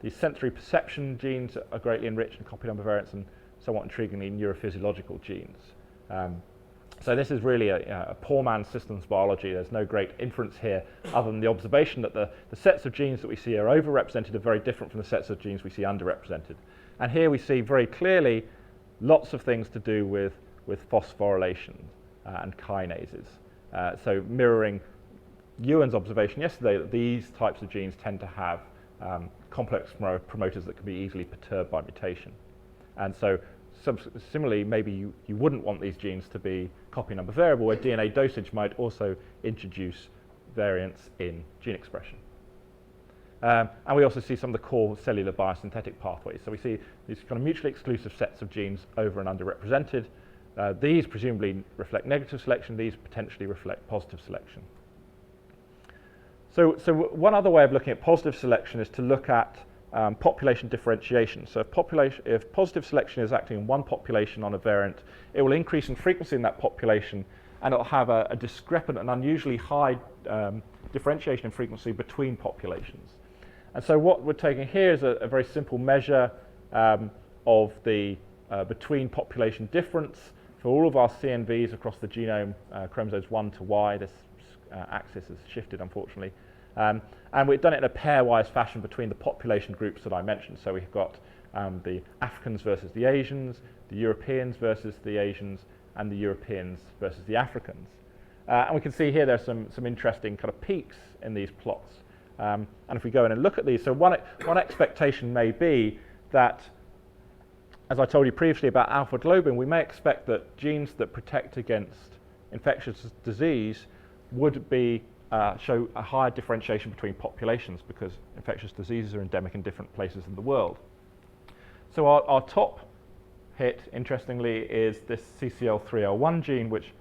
Speaker 1: These sensory perception genes are greatly enriched in copy number variants, and somewhat intriguingly, neurophysiological genes. So this is really a poor man's systems biology. There's no great inference here other than the observation that the sets of genes that we see are overrepresented are very different from the sets of genes we see underrepresented. And here we see very clearly lots of things to do with phosphorylation and kinases. So mirroring Ewan's observation yesterday that these types of genes tend to have complex promoters that can be easily perturbed by mutation. And so similarly, maybe you wouldn't want these genes to be copy number variable, where DNA dosage might also introduce variants in gene expression. And we also see some of the core cellular biosynthetic pathways. So we see these kind of mutually exclusive sets of genes over and underrepresented. These presumably reflect negative selection. These potentially reflect positive selection. So one other way of looking at positive selection is to look at population differentiation. So if positive selection is acting in one population on a variant, it will increase in frequency in that population, and it'll have a discrepant and unusually high differentiation in frequency between populations. And so what we're taking here is a very simple measure of the between population difference for all of our CNVs across the genome, chromosomes 1 to Y. This axis has shifted, unfortunately. And we've done it in a pairwise fashion between the population groups that I mentioned. So we've got the Africans versus the Asians, the Europeans versus the Asians, and the Europeans versus the Africans. And we can see here there's some interesting kind of peaks in these plots. And if we go in and look at these, so one expectation may be that, as I told you previously about alpha globin, we may expect that genes that protect against infectious disease would be show a higher differentiation between populations because infectious diseases are endemic in different places in the world. So our top hit, interestingly, is this CCL3L1 gene, which,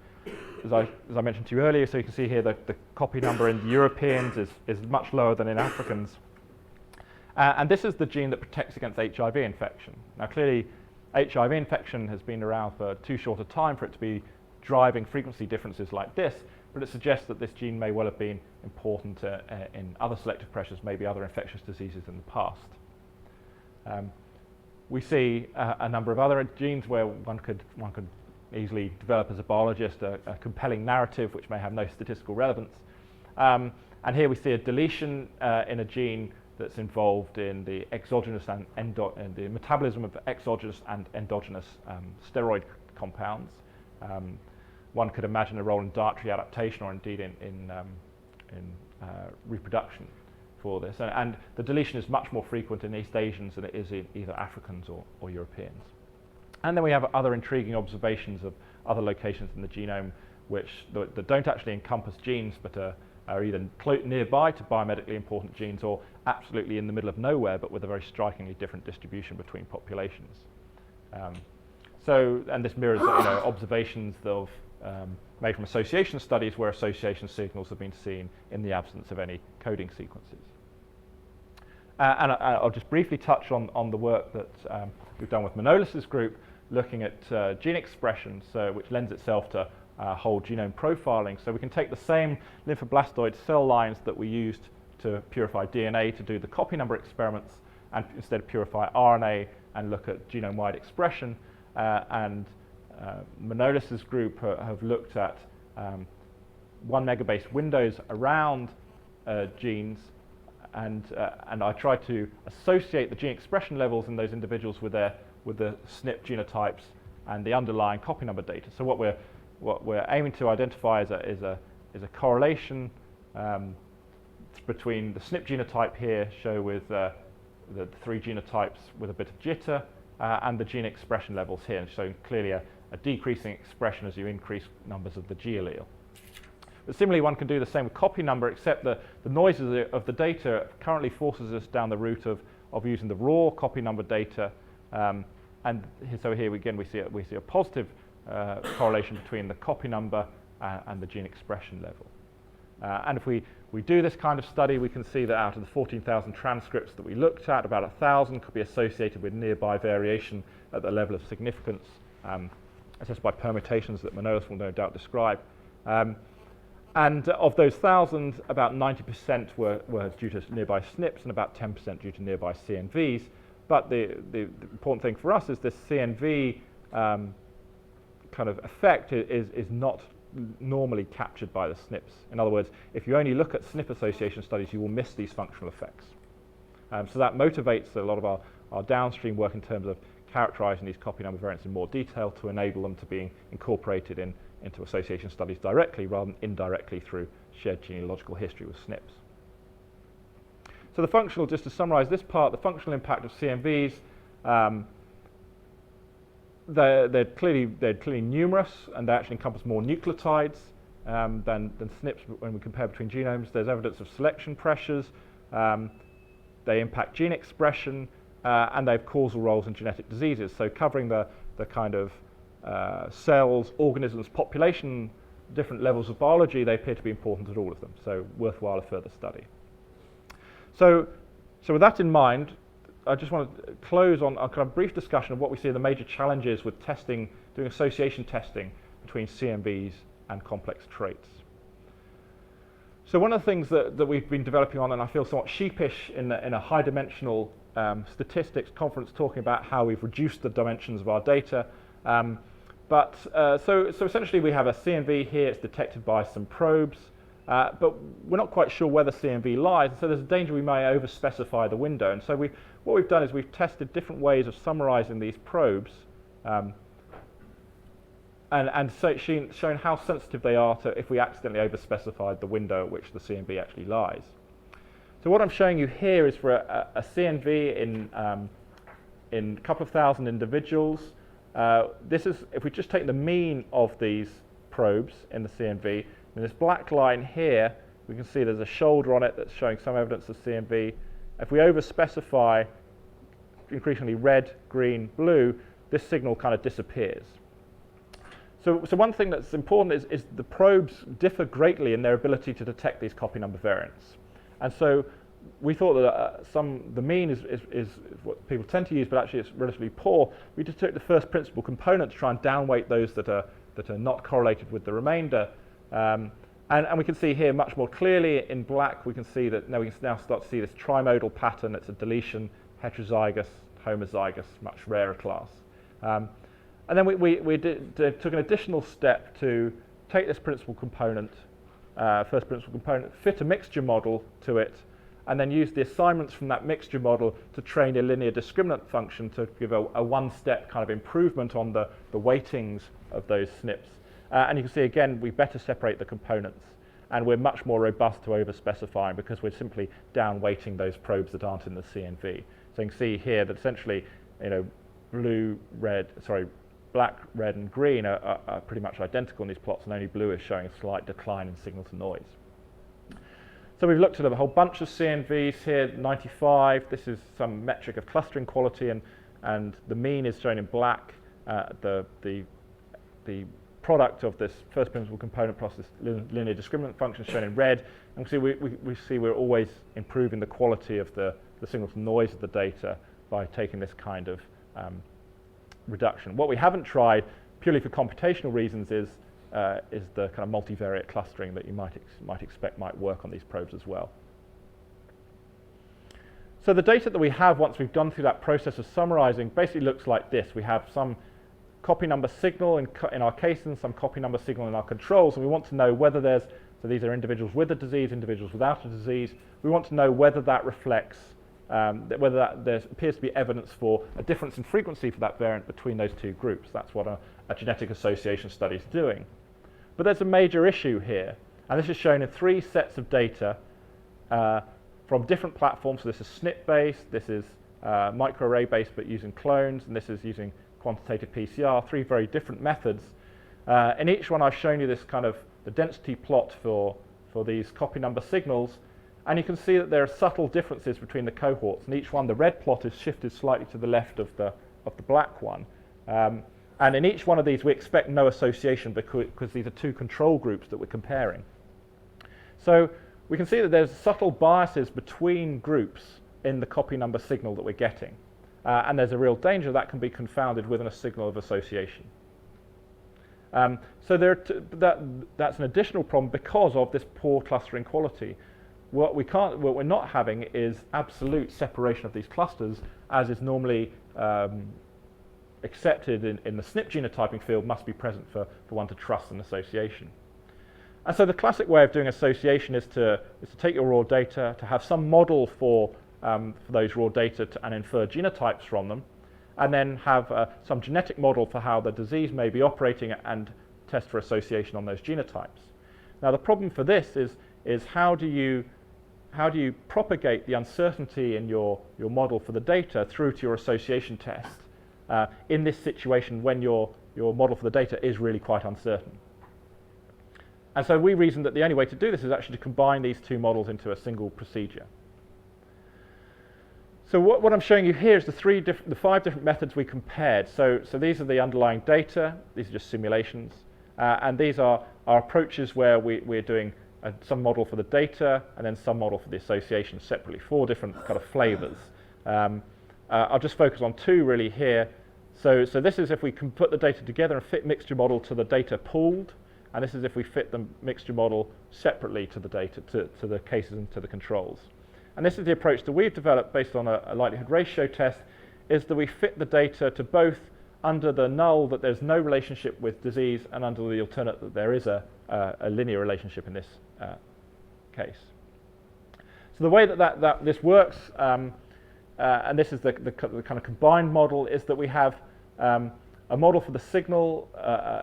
Speaker 1: as I mentioned to you earlier, so you can see here the copy number in Europeans is much lower than in Africans. And this is the gene that protects against HIV infection. Now, clearly, HIV infection has been around for too short a time for it to be driving frequency differences like this, but it suggests that this gene may well have been important in other selective pressures, maybe other infectious diseases in the past. We see a number of other genes where one could easily develop as a biologist a compelling narrative which may have no statistical relevance. And here we see a deletion in a gene that's involved in the exogenous and the metabolism of exogenous and endogenous steroid compounds. One could imagine a role in dietary adaptation or indeed in reproduction for this. And the deletion is much more frequent in East Asians than it is in either Africans or Europeans. And then we have other intriguing observations of other locations in the genome that don't actually encompass genes but are either nearby to biomedically important genes or absolutely in the middle of nowhere but with a very strikingly different distribution between populations. And this mirrors observations of made from association studies where association signals have been seen in the absence of any coding sequences. And I'll just briefly touch on the work that we've done with Manolis's group looking at gene expression, which lends itself to whole genome profiling. So we can take the same lymphoblastoid cell lines that we used to purify DNA to do the copy number experiments and instead purify RNA and look at genome-wide expression. Manolis's group have looked at 1 megabase windows around genes, and I tried to associate the gene expression levels in those individuals with the SNP genotypes and the underlying copy number data. So what we're aiming to identify is a correlation between the SNP genotype here, show with the 3 genotypes with a bit of jitter, and the gene expression levels here, and showing clearly a decreasing expression as you increase numbers of the G allele. But similarly, one can do the same with copy number, except the noise of the data currently forces us down the route of using the raw copy number data. And so here again we see a positive correlation between the copy number and the gene expression level. And if we do this kind of study, we can see that out of the 14,000 transcripts that we looked at, about 1,000 could be associated with nearby variation at the level of significance, assessed by permutations that Manolis will no doubt describe. And of those 1,000, about 90% were due to nearby SNPs and about 10% due to nearby CNVs. But the important thing for us is this CNV kind of effect is not normally captured by the SNPs. In other words, if you only look at SNP association studies, you will miss these functional effects. So that motivates a lot of our downstream work in terms of characterizing these copy number variants in more detail to enable them to be incorporated into association studies directly rather than indirectly through shared genealogical history with SNPs. So the functional, just to summarize this part, the functional impact of CNVs, they're clearly numerous, and they actually encompass more nucleotides than SNPs when we compare between genomes. There's evidence of selection pressures. They impact gene expression, and they have causal roles in genetic diseases. So covering the kind of cells, organisms, population, different levels of biology, they appear to be important at all of them. So worthwhile a further study. So with that in mind, I just want to close on a kind of brief discussion of what we see are the major challenges with testing, doing association testing between CNVs and complex traits. So one of the things that we've been developing on, and I feel somewhat sheepish in a high-dimensional statistics conference talking about how we've reduced the dimensions of our data. So essentially we have a CNV here, it's detected by some probes. but we're not quite sure where the CNV lies, and so there's a danger we may overspecify the window. And so what we've done is we've tested different ways of summarizing these probes, and so shown how sensitive they are to if we accidentally overspecified the window at which the CNV actually lies. So what I'm showing you here is for a CNV in a couple of thousand individuals. This is if we just take the mean of these probes in the CNV. In this black line here, we can see there's a shoulder on it that's showing some evidence of CNV. If we overspecify increasingly red, green, blue, this signal kind of disappears. So one thing that's important is the probes differ greatly in their ability to detect these copy number variants. And so we thought that the mean is what people tend to use, but actually it's relatively poor. We just took the first principal component to try and downweight those that are not correlated with the remainder. And we can see here much more clearly in black, we can see that now we can now start to see this trimodal pattern. It's a deletion, heterozygous, homozygous, much rarer class. And then we took an additional step to take this principal component, first principal component, fit a mixture model to it, and then use the assignments from that mixture model to train a linear discriminant function to give a one-step kind of improvement on the weightings of those SNPs. And you can see again, we better separate the components, and we're much more robust to overspecifying because we're simply down-weighting those probes that aren't in the CNV. So you can see here that essentially, black, red, and green are pretty much identical in these plots, and only blue is showing a slight decline in signal to noise. So we've looked at a whole bunch of CNVs here, 95. This is some metric of clustering quality, and the mean is shown in black. The product of this first principal component plus this linear discriminant function is shown in red. And we see we're always improving the quality of the signal to noise of the data by taking this kind of reduction. What we haven't tried, purely for computational reasons, is the kind of multivariate clustering that you might expect might work on these probes as well. So the data that we have once we've gone through that process of summarizing basically looks like this. We have some copy number signal in our case and some copy number signal in our controls, and we want to know whether so these are individuals with a disease, individuals without a disease. We want to know whether that reflects there appears to be evidence for a difference in frequency for that variant between those two groups. That's what a genetic association study is doing. But there's a major issue here, and this is shown in 3 sets of data from different platforms. So this is SNP-based, this is microarray-based but using clones, and this is using quantitative PCR, 3 very different methods. In each one I've shown you this kind of the density plot for these copy number signals, and you can see that there are subtle differences between the cohorts, and each one, the red plot is shifted slightly to the left of the black one. And in each one of these we expect no association because these are 2 control groups that we're comparing. So we can see that there's subtle biases between groups in the copy number signal that we're getting. And there's a real danger that can be confounded with a signal of association. So that's an additional problem because of this poor clustering quality. What we're not having is absolute separation of these clusters, as is normally accepted in the SNP genotyping field, must be present for one to trust an association. And so the classic way of doing association is to take your raw data, to have some model for those raw data and infer genotypes from them, and then have some genetic model for how the disease may be operating and test for association on those genotypes. Now the problem for this is how do you propagate the uncertainty in your model for the data through to your association test in this situation when your model for the data is really quite uncertain. And so we reasoned that the only way to do this is actually to combine these 2 models into a single procedure. So what I'm showing you here is the 5 different methods we compared. So these are the underlying data, these are just simulations, and these are our approaches where we're doing some model for the data and then some model for the association separately, 4 different kind of flavors. I'll just focus on 2 really here. So this is if we can put the data together and fit mixture model to the data pooled, and this is if we fit the mixture model separately to the data, to the cases and to the controls. And this is the approach that we've developed based on a likelihood ratio test, is that we fit the data to both under the null that there's no relationship with disease and under the alternate that there is a linear relationship in this case. So the way that this works, and this is the kind of combined model, is that we have a model for the signal,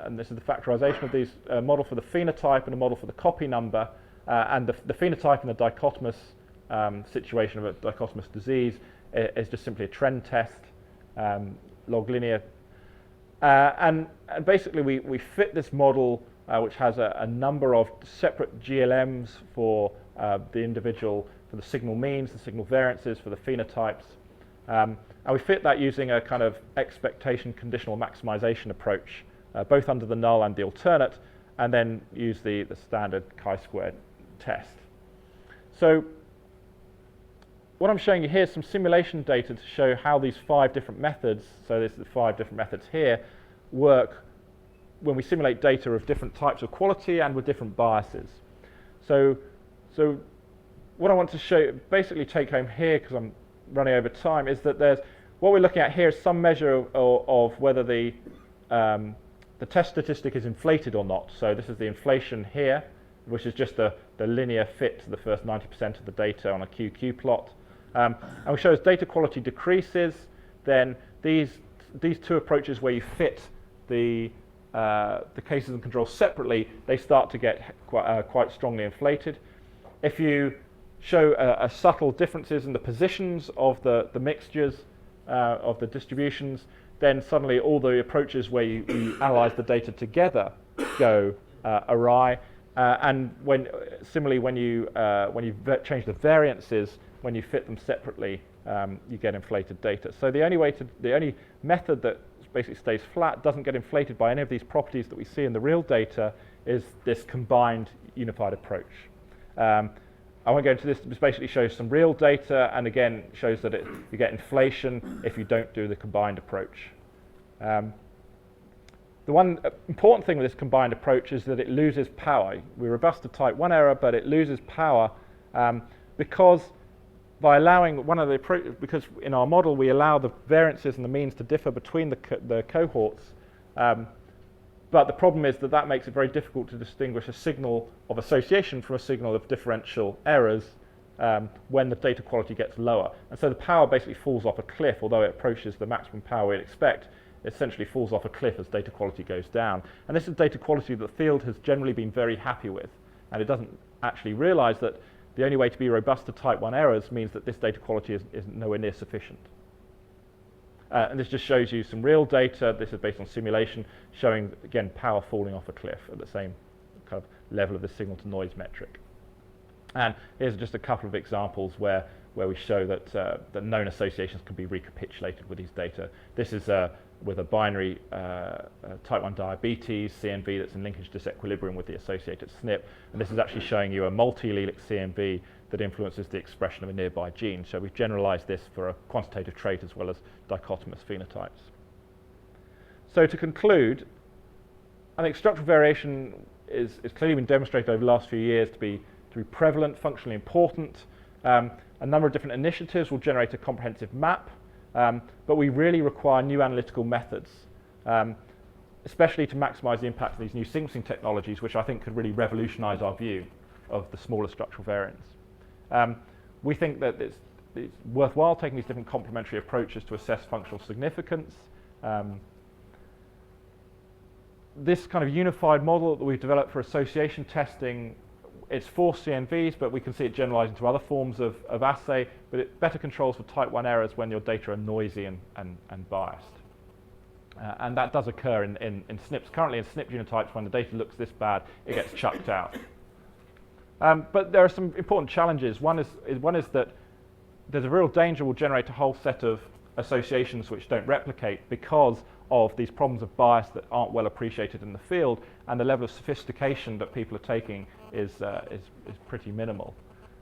Speaker 1: and this is the factorization of these, a model for the phenotype and a model for the copy number, and the phenotype in the dichotomous situation of a dichotomous disease is just simply a trend test, log linear. And basically we fit this model, which has a number of separate GLMs for the individual, for the signal means, the signal variances, for the phenotypes. And we fit that using a kind of expectation conditional maximization approach, both under the null and the alternate, and then use the standard chi-squared test. So what I'm showing you here is some simulation data to show how these 5 different methods, so this is the 5 different methods here, work when we simulate data of different types of quality and with different biases. So what I want to show, basically take home here, because I'm running over time, is that what we're looking at here is some measure of whether the test statistic is inflated or not. So this is the inflation here, which is just the linear fit to the first 90% of the data on a QQ plot. And we show as data quality decreases, then these 2 approaches where you fit the cases and controls separately, they start to get quite strongly inflated. If you show subtle differences in the positions of the mixtures of the distributions, then suddenly all the approaches where you analyze the data together go awry. And similarly, when you change the variances, when you fit them separately, you get inflated data. So the only method that basically stays flat, doesn't get inflated by any of these properties that we see in the real data, is this combined unified approach. I won't go into this. This basically shows some real data, and again shows that you get inflation if you don't do the combined approach. The one important thing with this combined approach is that it loses power. We're robust to type 1 error, but it loses power because by allowing because in our model we allow the variances and the means to differ between the cohorts, but the problem is that makes it very difficult to distinguish a signal of association from a signal of differential errors when the data quality gets lower. And so the power basically falls off a cliff, although it approaches the maximum power we'd expect. It essentially falls off a cliff as data quality goes down. And this is data quality that the field has generally been very happy with, and it doesn't actually realize that the only way to be robust to type 1 errors means that this data quality is nowhere near sufficient. And this just shows you some real data. This is based on simulation, showing, again, power falling off a cliff at the same kind of level of the signal-to-noise metric. And here's just a couple of examples where we show that known associations can be recapitulated with these data. This is with a binary type 1 diabetes, CNV, that's in linkage disequilibrium with the associated SNP. And this is actually showing you a multi-allelic CNV that influences the expression of a nearby gene. So we've generalized this for a quantitative trait as well as dichotomous phenotypes. So to conclude, I think structural variation is clearly been demonstrated over the last few years to be prevalent, functionally important. A number of different initiatives will generate a comprehensive map, but we really require new analytical methods, especially to maximize the impact of these new sequencing technologies, which I think could really revolutionize our view of the smaller structural variants. We think that it's worthwhile taking these different complementary approaches to assess functional significance. This kind of unified model that we've developed for association testing, it's for CNVs, but we can see it generalizing to other forms of assay, but it better controls for type 1 errors when your data are noisy and biased. And that does occur in SNPs. Currently in SNP genotypes, when the data looks this bad, it gets chucked out. But there are some important challenges. One is that there's a real danger we'll generate a whole set of associations which don't replicate because of these problems of bias that aren't well appreciated in the field, and the level of sophistication that people are taking is pretty minimal.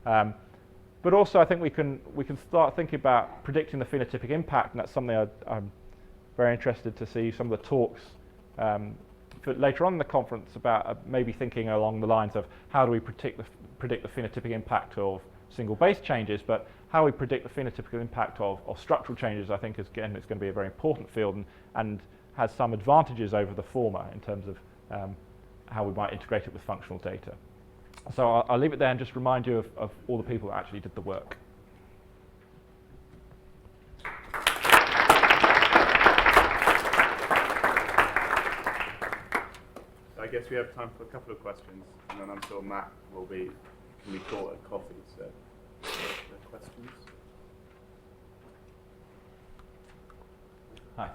Speaker 1: But also, I think we can start thinking about predicting the phenotypic impact, and that's something I'm very interested to see some of the talks for later on in the conference about maybe thinking along the lines of how do we predict the phenotypic impact of single base changes, but how we predict the phenotypic impact of structural changes, I think, again, it's going to be a very important field and has some advantages over the former in terms of how we might integrate it with functional data. So I'll leave it there and just remind you of all the people that actually did the work.
Speaker 2: I guess we have time for a couple of questions, and then I'm sure Matt will be caught at coffee. So, questions?
Speaker 1: Hi.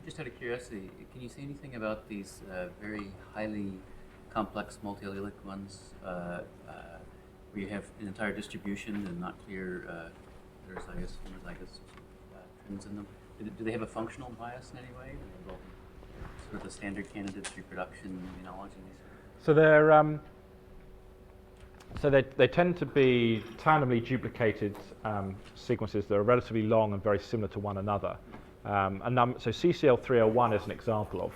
Speaker 3: Just out of curiosity, can you say anything about these very highly complex multi-allelic ones where you have an entire distribution and not clear heterozygous, homozygous twins in them? Do they have a functional bias in any way? Are they involved in sort of the standard candidates reproduction immunology?
Speaker 1: So they tend to be tandemly duplicated sequences that are relatively long and very similar to one another. So CCL301 is an example of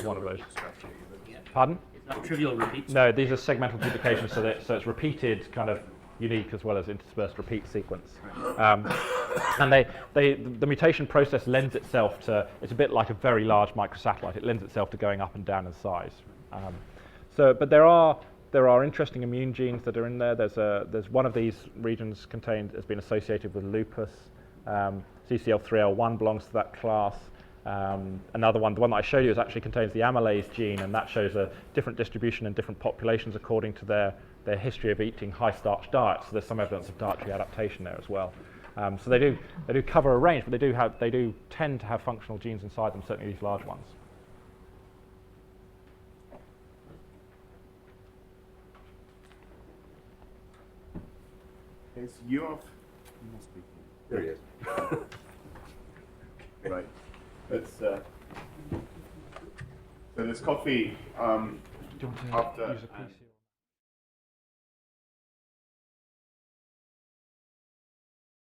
Speaker 1: one of those.
Speaker 3: Structure you're looking at.
Speaker 1: Pardon?
Speaker 3: It's not trivial repeats.
Speaker 1: No, these are segmental duplications, so it's repeated, kind of unique as well as interspersed repeat sequence. And the mutation process lends itself to, it's a bit like a very large microsatellite. It lends itself to going up and down in size. But there are interesting immune genes that are in there. There's one of these regions has been associated with lupus. CCL3L1 belongs to that class. Another one, the one that I showed you, actually contains the amylase gene, and that shows a different distribution in different populations according to their history of eating high-starch diets. So there's some evidence of dietary adaptation there as well. So they do cover a range, but they do tend to have functional genes inside them, certainly these large ones.
Speaker 2: Is your there he is. Right. So there's coffee
Speaker 1: Do you want to
Speaker 2: after.
Speaker 1: use a PC?